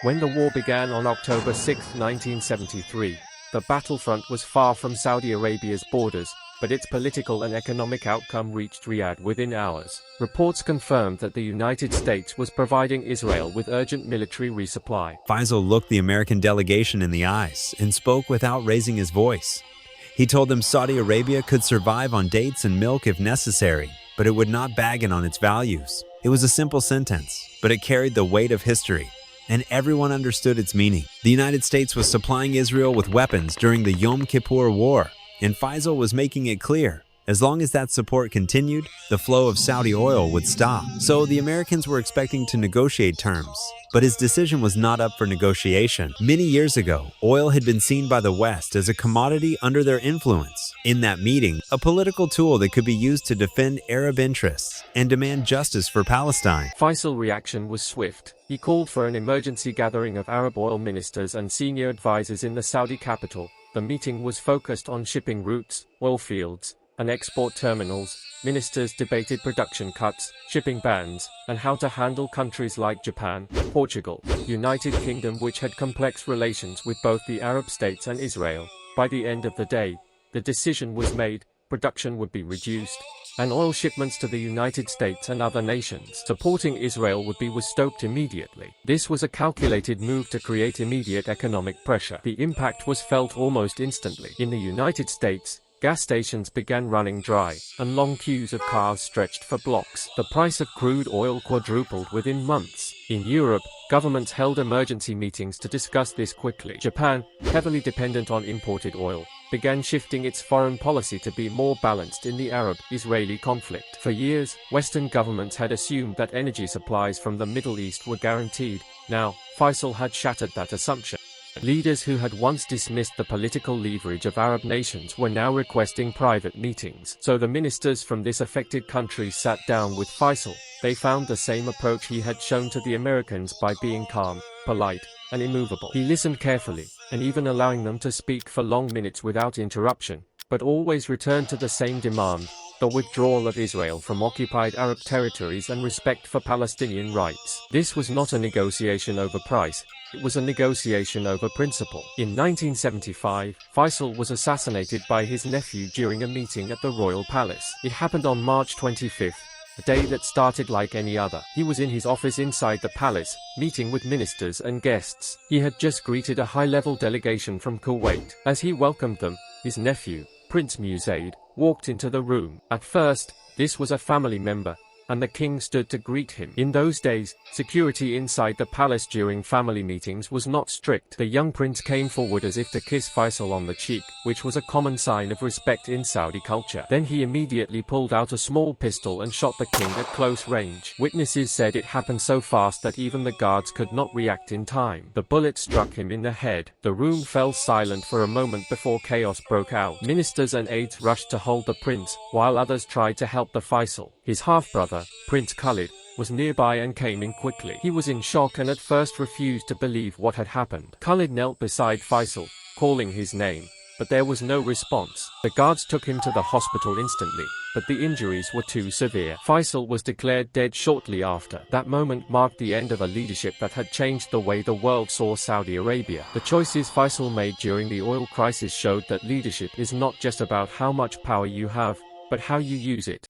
When the war began on October 6, 1973, the battlefront was far from Saudi Arabia's borders, but its political and economic outcome reached Riyadh within hours. Reports confirmed that the United States was providing Israel with urgent military resupply. Faisal looked the American delegation in the eyes and spoke without raising his voice. He told them Saudi Arabia could survive on dates and milk if necessary, but it would not bargain on its values. It was a simple sentence, but it carried the weight of history, and everyone understood its meaning. The United States was supplying Israel with weapons during the Yom Kippur War, and Faisal was making it clear, as long as that support continued, the flow of Saudi oil would stop. So the Americans were expecting to negotiate terms, but his decision was not up for negotiation. Many years ago, oil had been seen by the West as a commodity under their influence. In that meeting, a political tool that could be used to defend Arab interests and demand justice for Palestine. Faisal's reaction was swift. He called for an emergency gathering of Arab oil ministers and senior advisors in the Saudi capital. The meeting was focused on shipping routes, oil fields, and export terminals. Ministers debated production cuts, shipping bans, and how to handle countries like Japan, Portugal, United Kingdom, which had complex relations with both the Arab states and Israel. By the end of the day, the decision was made: production would be reduced, and oil shipments to the United States and other nations supporting Israel would be stopped immediately. This was a calculated move to create immediate economic pressure. The impact was felt almost instantly. In the United States, gas stations began running dry, and long queues of cars stretched for blocks. The price of crude oil quadrupled within months. In Europe, governments held emergency meetings to discuss this quickly. Japan, heavily dependent on imported oil, began shifting its foreign policy to be more balanced in the Arab-Israeli conflict. For years, Western governments had assumed that energy supplies from the Middle East were guaranteed. Now, Faisal had shattered that assumption. Leaders who had once dismissed the political leverage of Arab nations were now requesting private meetings. So the ministers from this affected country sat down with Faisal. They found the same approach he had shown to the Americans by being calm, polite, and immovable. He listened carefully, and even allowing them to speak for long minutes without interruption, but always returned to the same demand: the withdrawal of Israel from occupied Arab territories and respect for Palestinian rights. This was not a negotiation over price. It was a negotiation over principle. In 1975, Faisal was assassinated by his nephew during a meeting at the Royal Palace. It happened on March 25th, a day that started like any other. He was in his office inside the palace, meeting with ministers and guests. He had just greeted a high-level delegation from Kuwait. As he welcomed them, his nephew, Prince Musaid, walked into the room. At first, this was a family member, and the king stood to greet him. In those days, security inside the palace during family meetings was not strict. The young prince came forward as if to kiss Faisal on the cheek, which was a common sign of respect in Saudi culture. Then he immediately pulled out a small pistol and shot the king at close range. Witnesses said it happened so fast that even the guards could not react in time. The bullet struck him in the head. The room fell silent for a moment before chaos broke out. Ministers and aides rushed to hold the prince, while others tried to help the Faisal. His half-brother, Prince Khalid, was nearby and came in quickly. He was in shock and at first refused to believe what had happened. Khalid knelt beside Faisal, calling his name, but there was no response. The guards took him to the hospital instantly, but the injuries were too severe. Faisal was declared dead shortly after. That moment marked the end of a leadership that had changed the way the world saw Saudi Arabia. The choices Faisal made during the oil crisis showed that leadership is not just about how much power you have, but how you use it.